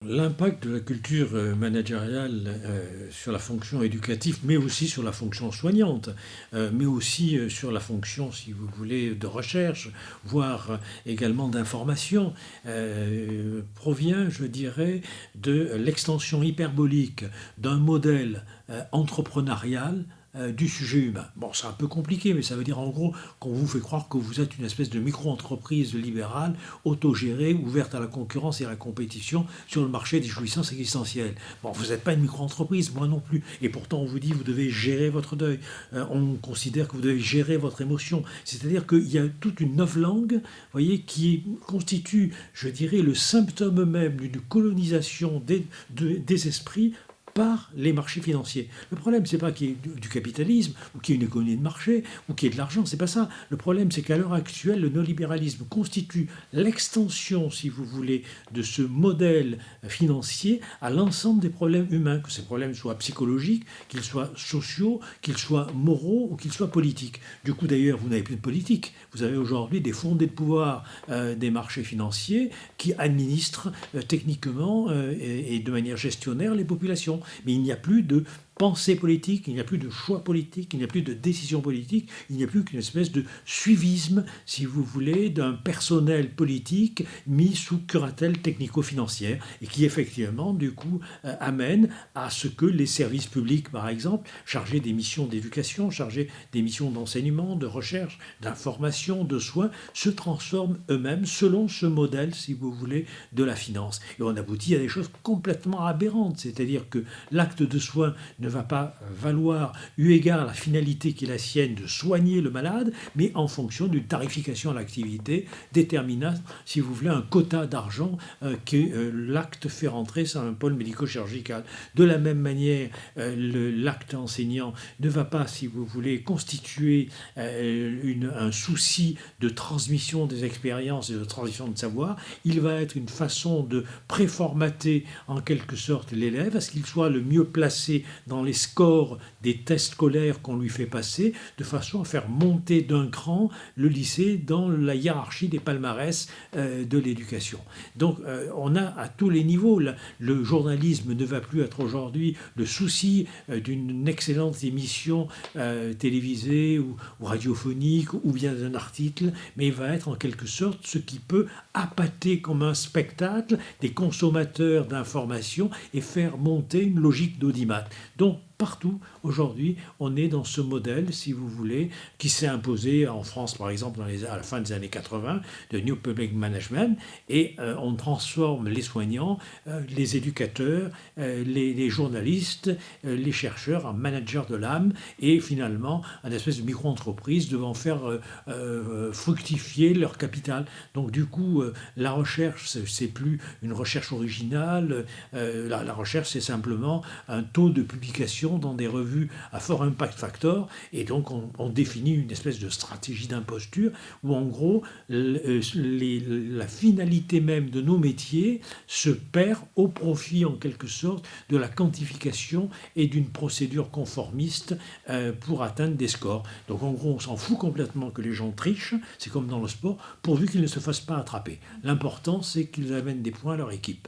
L'impact de la culture managériale sur la fonction éducative, mais aussi sur la fonction soignante, mais aussi sur la fonction, si vous voulez, de recherche, voire également d'information, provient, je dirais, de l'extension hyperbolique d'un modèle entrepreneurial du sujet humain. Bon, c'est un peu compliqué, mais ça veut dire en gros qu'on vous fait croire que vous êtes une espèce de micro-entreprise libérale, autogérée, ouverte à la concurrence et à la compétition sur le marché des jouissances existentielles. Bon, vous n'êtes pas une micro-entreprise, moi non plus. Et pourtant, on vous dit que vous devez gérer votre deuil. On considère que vous devez gérer votre émotion. C'est-à-dire qu'il y a toute une novlangue, vous voyez, qui constitue, je dirais, le symptôme même d'une colonisation des esprits par les marchés financiers. Le problème, c'est pas qu'il y ait du capitalisme, ou qu'il y ait une économie de marché, ou qu'il y ait de l'argent, c'est pas ça. Le problème, c'est qu'à l'heure actuelle, le néolibéralisme constitue l'extension, si vous voulez, de ce modèle financier à l'ensemble des problèmes humains, que ces problèmes soient psychologiques, qu'ils soient sociaux, qu'ils soient moraux ou qu'ils soient politiques. Du coup, d'ailleurs, vous n'avez plus de politique. Vous avez aujourd'hui des fondés de pouvoir des marchés financiers qui administrent techniquement et de manière gestionnaire les populations. Mais il n'y a plus de pensée politique, il n'y a plus de choix politique, il n'y a plus de décision politique, il n'y a plus qu'une espèce de suivisme, si vous voulez, d'un personnel politique mis sous curatelle technico-financière et qui effectivement, du coup, amène à ce que les services publics, par exemple, chargés des missions d'éducation, chargés des missions d'enseignement, de recherche, d'information, de soins, se transforment eux-mêmes selon ce modèle, si vous voulez, de la finance. Et on aboutit à des choses complètement aberrantes, c'est-à-dire que l'acte de soin ne va pas valoir, eu égard à la finalité qui est la sienne de soigner le malade, mais en fonction d'une tarification à l'activité déterminant, si vous voulez, un quota d'argent que l'acte fait rentrer sur un pôle médico-chirurgical. De la même manière, l'acte enseignant ne va pas, si vous voulez, constituer un souci de transmission des expériences et de transmission de savoir. Il va être une façon de préformater en quelque sorte l'élève à ce qu'il soit le mieux placé dans les scores des tests scolaires qu'on lui fait passer, de façon à faire monter d'un cran le lycée dans la hiérarchie des palmarès de l'éducation. Donc on a à tous les niveaux, le journalisme ne va plus être aujourd'hui le souci d'une excellente émission télévisée ou radiophonique ou bien d'un article, mais il va être en quelque sorte ce qui peut appâter comme un spectacle des consommateurs d'informations et faire monter une logique d'audimat. Donc partout, aujourd'hui, on est dans ce modèle, si vous voulez, qui s'est imposé en France, par exemple, à la fin des années 80, de New Public Management, et on transforme les soignants, les éducateurs, les journalistes, les chercheurs en managers de l'âme, et finalement, une espèce de micro-entreprise devant faire fructifier leur capital. Donc du coup, la recherche, c'est plus une recherche originale, la recherche, c'est simplement un taux de publication dans des revues à fort impact factor, et donc on définit une espèce de stratégie d'imposture où en gros la finalité même de nos métiers se perd au profit en quelque sorte de la quantification et d'une procédure conformiste pour atteindre des scores. Donc en gros on s'en fout complètement que les gens trichent, c'est comme dans le sport, pourvu qu'ils ne se fassent pas attraper. L'important c'est qu'ils amènent des points à leur équipe.